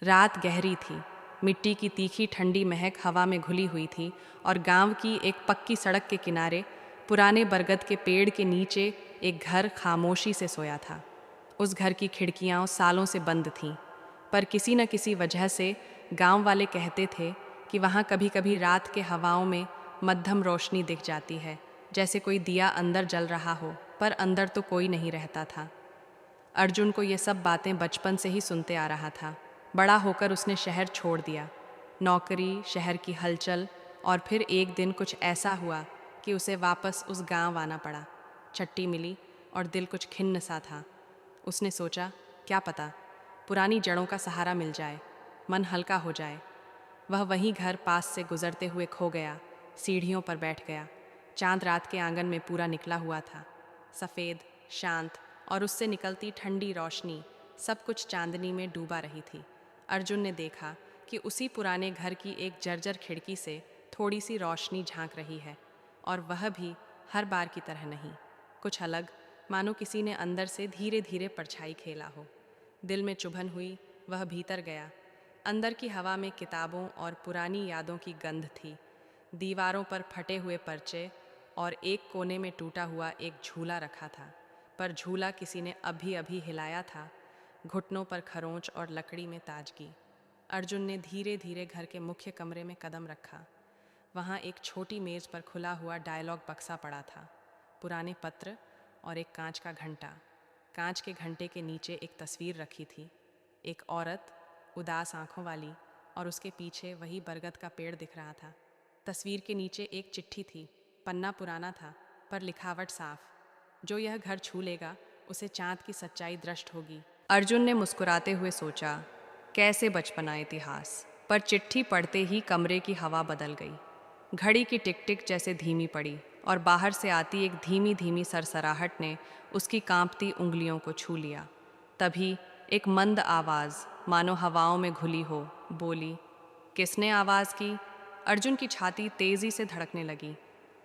रात गहरी थी। मिट्टी की तीखी ठंडी महक हवा में घुली हुई थी और गांव की एक पक्की सड़क के किनारे पुराने बरगद के पेड़ के नीचे एक घर खामोशी से सोया था। उस घर की खिड़कियां सालों से बंद थीं, पर किसी न किसी वजह से गांव वाले कहते थे कि वहां कभी कभी रात के हवाओं में मध्यम रोशनी दिख जाती है, जैसे कोई दिया अंदर जल रहा हो, पर अंदर तो कोई नहीं रहता था। अर्जुन को ये सब बातें बचपन से ही सुनते आ रहा था। बड़ा होकर उसने शहर छोड़ दिया, नौकरी, शहर की हलचल, और फिर एक दिन कुछ ऐसा हुआ कि उसे वापस उस गांव आना पड़ा। छट्टी मिली और दिल कुछ खिन्न सा था। उसने सोचा, क्या पता पुरानी जड़ों का सहारा मिल जाए, मन हल्का हो जाए। वह वहीं घर पास से गुजरते हुए खो गया, सीढ़ियों पर बैठ गया। चांद रात के आंगन में पूरा निकला हुआ था, सफ़ेद, शांत, और उससे निकलती ठंडी रोशनी सब कुछ चांदनी में डूबा रही थी। अर्जुन ने देखा कि उसी पुराने घर की एक जर्जर खिड़की से थोड़ी सी रोशनी झांक रही है, और वह भी हर बार की तरह नहीं, कुछ अलग, मानो किसी ने अंदर से धीरे धीरे परछाई खेला हो। दिल में चुभन हुई, वह भीतर गया। अंदर की हवा में किताबों और पुरानी यादों की गंध थी। दीवारों पर फटे हुए पर्चे और एक कोने में टूटा हुआ एक झूला रखा था, पर झूला किसी ने अभी अभी हिलाया था। घुटनों पर खरोंच और लकड़ी में ताजगी। अर्जुन ने धीरे धीरे घर के मुख्य कमरे में कदम रखा। वहाँ एक छोटी मेज पर खुला हुआ डायलॉग बक्सा पड़ा था, पुराने पत्र और एक कांच का घंटा। कांच के घंटे के नीचे एक तस्वीर रखी थी, एक औरत, उदास आंखों वाली, और उसके पीछे वही बरगद का पेड़ दिख रहा था। तस्वीर के नीचे एक चिट्ठी थी। पन्ना पुराना था, पर लिखावट साफ। जो यह घर छू लेगा, उसे चांद की सच्चाई दृष्ट होगी। अर्जुन ने मुस्कुराते हुए सोचा, कैसे बचपना इतिहास। पर चिट्ठी पढ़ते ही कमरे की हवा बदल गई। घड़ी की टिक टिक जैसे धीमी पड़ी, और बाहर से आती एक धीमी धीमी सरसराहट ने उसकी कांपती उंगलियों को छू लिया। तभी एक मंद आवाज़, मानो हवाओं में घुली हो, बोली। किसने आवाज़ की? अर्जुन की छाती तेज़ी से धड़कने लगी।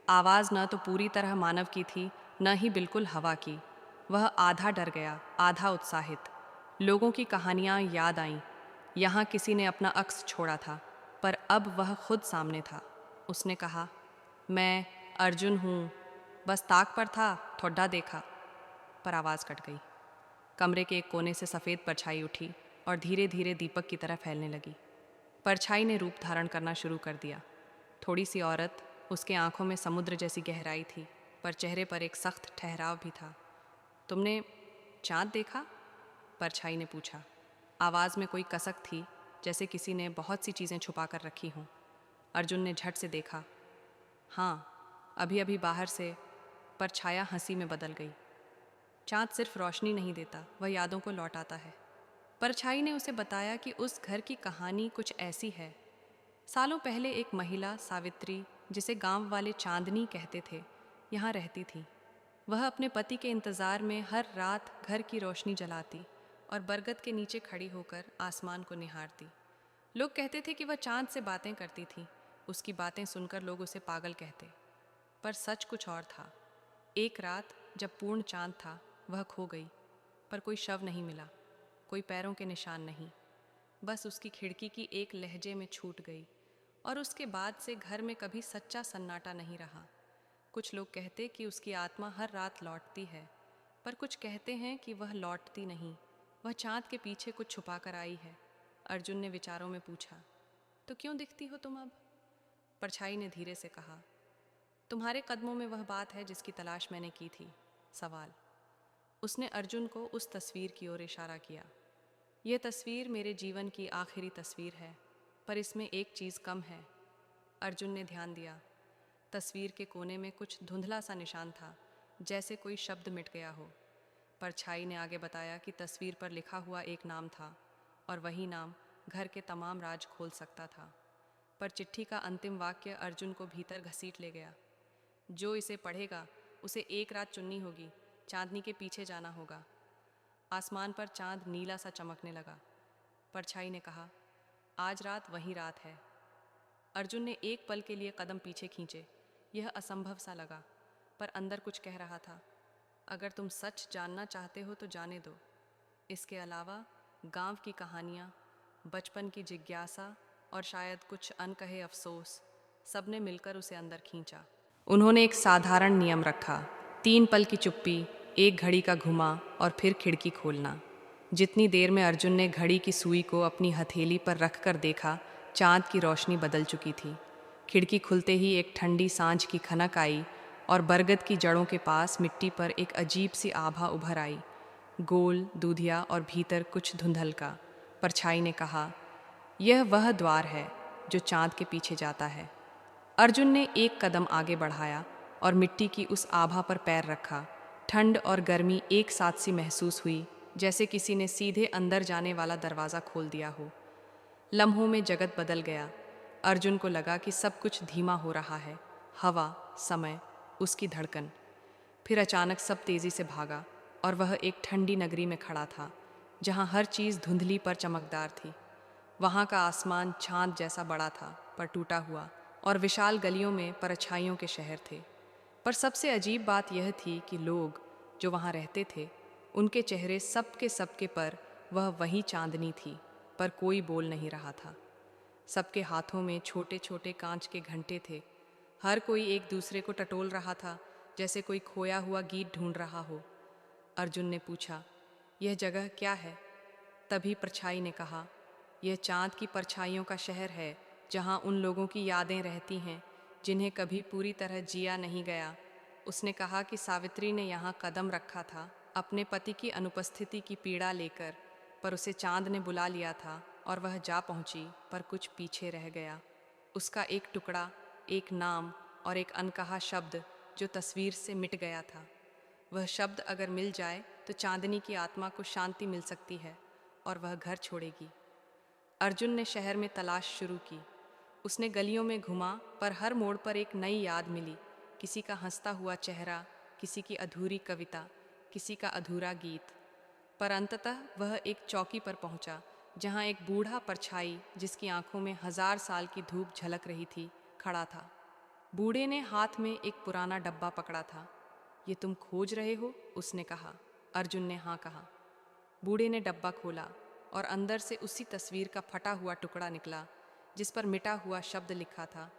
आवाज़ न तो पूरी तरह मानव की थी, न ही बिल्कुल हवा की। वह आधा डर गया, आधा उत्साहित। लोगों की कहानियाँ याद आईं। यहाँ किसी ने अपना अक्स छोड़ा था, पर अब वह खुद सामने था। उसने कहा, मैं अर्जुन हूँ, बस ताक पर था, थोड़ा देखा। पर आवाज़ कट गई। कमरे के एक कोने से सफ़ेद परछाई उठी और धीरे धीरे दीपक की तरह फैलने लगी। परछाई ने रूप धारण करना शुरू कर दिया। थोड़ी सी औरत, उसके आंखों में समुद्र जैसी गहराई थी, पर चेहरे पर एक सख्त ठहराव भी था। तुमने चाँद देखा? परछाई ने पूछा। आवाज़ में कोई कसक थी, जैसे किसी ने बहुत सी चीज़ें छुपा कर रखी हों। अर्जुन ने झट से देखा। हाँ, अभी अभी बाहर से। पर छाया हंसी में बदल गई। चाँद सिर्फ रोशनी नहीं देता, वह यादों को लौटाता है। परछाई ने उसे बताया कि उस घर की कहानी कुछ ऐसी है। सालों पहले एक महिला, सावित्री, जिसे गांव वाले चांदनी कहते थे, यहाँ रहती थी। वह अपने पति के इंतज़ार में हर रात घर की रोशनी जलाती और बरगद के नीचे खड़ी होकर आसमान को निहारती। लोग कहते थे कि वह चांद से बातें करती थी। उसकी बातें सुनकर लोग उसे पागल कहते, पर सच कुछ और था। एक रात जब पूर्ण चांद था, वह खो गई, पर कोई शव नहीं मिला, कोई पैरों के निशान नहीं। बस उसकी खिड़की की एक लहजे में छूट गई, और उसके बाद से घर में कभी सच्चा सन्नाटा नहीं रहा। कुछ लोग कहते कि उसकी आत्मा हर रात लौटती है, पर कुछ कहते हैं कि वह लौटती नहीं, वह चांद के पीछे कुछ छुपा कर आई है। अर्जुन ने विचारों में पूछा, तो क्यों दिखती हो तुम अब? परछाई ने धीरे से कहा, तुम्हारे कदमों में वह बात है जिसकी तलाश मैंने की थी। सवाल। उसने अर्जुन को उस तस्वीर की ओर इशारा किया। यह तस्वीर मेरे जीवन की आखिरी तस्वीर है, पर इसमें एक चीज़ कम है। अर्जुन ने ध्यान दिया। तस्वीर के कोने में कुछ धुंधला सा निशान था, जैसे कोई शब्द मिट गया हो। परछाई ने आगे बताया कि तस्वीर पर लिखा हुआ एक नाम था, और वही नाम घर के तमाम राज खोल सकता था। पर चिट्ठी का अंतिम वाक्य अर्जुन को भीतर घसीट ले गया। जो इसे पढ़ेगा, उसे एक रात चुननी होगी, चांदनी के पीछे जाना होगा। आसमान पर चांद नीला सा चमकने लगा। परछाई ने कहा, आज रात वही रात है। अर्जुन ने एक पल के लिए कदम पीछे खींचे। यह असंभव सा लगा, पर अंदर कुछ कह रहा था, अगर तुम सच जानना चाहते हो तो जाने दो। इसके अलावा गांव की कहानियाँ, बचपन की जिज्ञासा और शायद कुछ अनकहे अफसोस, सबने मिलकर उसे अंदर खींचा। उन्होंने एक साधारण नियम रखा, 3 पल की चुप्पी, एक घड़ी का घुमा और फिर खिड़की खोलना। जितनी देर में अर्जुन ने घड़ी की सुई को अपनी हथेली पर रख कर देखा, चांद की रोशनी बदल चुकी थी। खिड़की खुलते ही एक ठंडी सांझ की खनक आई और बरगद की जड़ों के पास मिट्टी पर एक अजीब सी आभा उभर आई, गोल, दूधिया और भीतर कुछ धुंधलका। परछाई ने कहा, यह वह द्वार है जो चांद के पीछे जाता है। अर्जुन ने एक कदम आगे बढ़ाया और मिट्टी की उस आभा पर पैर रखा। ठंड और गर्मी एक साथ सी महसूस हुई, जैसे किसी ने सीधे अंदर जाने वाला दरवाज़ा खोल दिया हो। लम्हों में जगत बदल गया। अर्जुन को लगा कि सब कुछ धीमा हो रहा है, हवा, समय, उसकी धड़कन। फिर अचानक सब तेज़ी से भागा और वह एक ठंडी नगरी में खड़ा था, जहाँ हर चीज़ धुंधली पर चमकदार थी। वहाँ का आसमान चांद जैसा बड़ा था पर टूटा हुआ, और विशाल गलियों में परछाइयों के शहर थे। पर सबसे अजीब बात यह थी कि लोग जो वहाँ रहते थे, उनके चेहरे सबके पर वह वही चांदनी थी, पर कोई बोल नहीं रहा था। सबके हाथों में छोटे छोटे कांच के घंटे थे। हर कोई एक दूसरे को टटोल रहा था, जैसे कोई खोया हुआ गीत ढूंढ रहा हो। अर्जुन ने पूछा, यह जगह क्या है? तभी परछाई ने कहा, यह चांद की परछाइयों का शहर है, जहाँ उन लोगों की यादें रहती हैं जिन्हें कभी पूरी तरह जिया नहीं गया। उसने कहा कि सावित्री ने यहाँ कदम रखा था, अपने पति की अनुपस्थिति की पीड़ा लेकर, पर उसे चांद ने बुला लिया था और वह जा पहुँची, पर कुछ पीछे रह गया। उसका एक टुकड़ा, एक नाम और एक अनकहा शब्द जो तस्वीर से मिट गया था। वह शब्द अगर मिल जाए तो चांदनी की आत्मा को शांति मिल सकती है और वह घर छोड़ेगी। अर्जुन ने शहर में तलाश शुरू की। उसने गलियों में घुमा, पर हर मोड़ पर एक नई याद मिली। किसी का हंसता हुआ चेहरा, किसी की अधूरी कविता, किसी का अधूरा गीत। पर अंततः वह एक चौकी पर पहुंचा, जहां एक बूढ़ा परछाई, जिसकी आंखों में 1000 साल की धूप झलक रही थी, खड़ा था। बूढ़े ने हाथ में एक पुराना डब्बा पकड़ा था। ये तुम खोज रहे हो? उसने कहा। अर्जुन ने हाँ कहा। बूढ़े ने डब्बा खोला और अंदर से उसी तस्वीर का फटा हुआ टुकड़ा निकला, जिस पर मिटा हुआ शब्द लिखा था,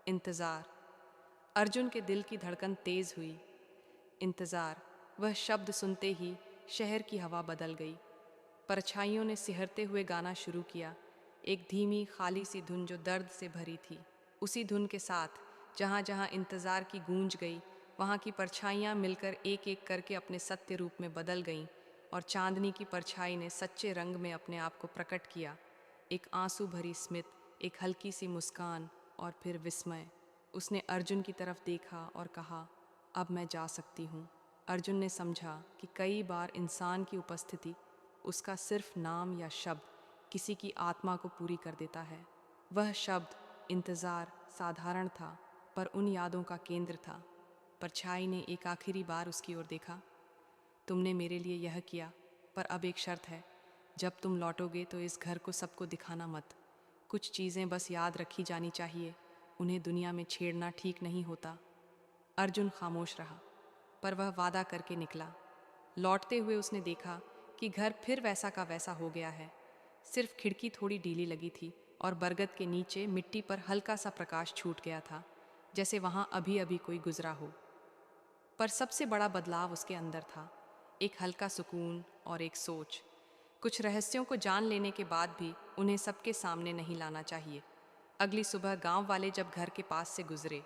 इंतज़ार। अर्जुन के दिल की धड़कन तेज हुई। इंतज़ार, वह शब्द सुनते ही शहर की हवा बदल गई। परछाइयों ने सिहरते हुए गाना शुरू किया, एक धीमी खाली सी धुन जो दर्द से भरी थी। उसी धुन के साथ जहाँ जहाँ इंतज़ार की गूंज गई, वहाँ की परछाइयाँ मिलकर एक एक करके अपने सत्य रूप में बदल गईं, और चांदनी की परछाई ने सच्चे रंग में अपने आप को प्रकट किया। एक आंसू भरी स्मित, एक हल्की सी मुस्कान और फिर विस्मय। उसने अर्जुन की तरफ देखा और कहा, अब मैं जा सकती हूँ। अर्जुन ने समझा कि कई बार इंसान की उपस्थिति, उसका सिर्फ नाम या शब्द, किसी की आत्मा को पूरी कर देता है। वह शब्द इंतज़ार साधारण था, पर उन यादों का केंद्र था। परछाई ने एक आखिरी बार उसकी ओर देखा। तुमने मेरे लिए यह किया, पर अब एक शर्त है, जब तुम लौटोगे तो इस घर को सबको दिखाना मत। कुछ चीज़ें बस याद रखी जानी चाहिए, उन्हें दुनिया में छेड़ना ठीक नहीं होता। अर्जुन खामोश रहा, पर वह वादा करके निकला। लौटते हुए उसने देखा कि घर फिर वैसा का वैसा हो गया है। सिर्फ खिड़की थोड़ी ढीली लगी थी और बरगद के नीचे मिट्टी पर हल्का सा प्रकाश छूट गया था, जैसे वहाँ अभी अभी कोई गुजरा हो। पर सबसे बड़ा बदलाव उसके अंदर था, एक हल्का सुकून और एक सोच। कुछ रहस्यों को जान लेने के बाद भी उन्हें सबके सामने नहीं लाना चाहिए। अगली सुबह गांव वाले जब घर के पास से गुजरे,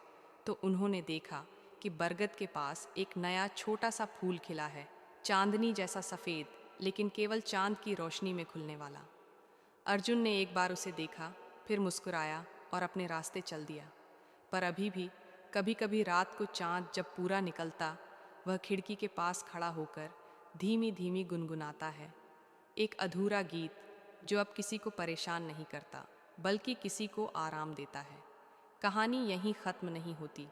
तो उन्होंने देखा कि बरगद के पास एक नया छोटा सा फूल खिला है, चांदनी जैसा सफ़ेद, लेकिन केवल चांद की रोशनी में खुलने वाला। अर्जुन ने एक बार उसे देखा, फिर मुस्कुराया और अपने रास्ते चल दिया। पर अभी भी कभी कभी रात को चांद जब पूरा निकलता, वह खिड़की के पास खड़ा होकर धीमी धीमी गुनगुनाता है, एक अधूरा गीत जो अब किसी को परेशान नहीं करता, बल्कि किसी को आराम देता है। कहानी यहीं ख़त्म नहीं होती,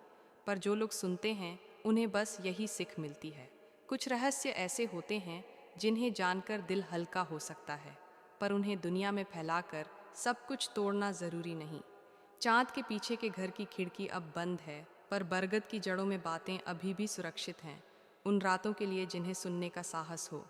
पर जो लोग सुनते हैं उन्हें बस यही सीख मिलती है। कुछ रहस्य ऐसे होते हैं जिन्हें जानकर दिल हल्का हो सकता है, पर उन्हें दुनिया में फैलाकर सब कुछ तोड़ना ज़रूरी नहीं। चांद के पीछे के घर की खिड़की अब बंद है, पर बरगद की जड़ों में बातें अभी भी सुरक्षित हैं, उन रातों के लिए जिन्हें सुनने का साहस हो।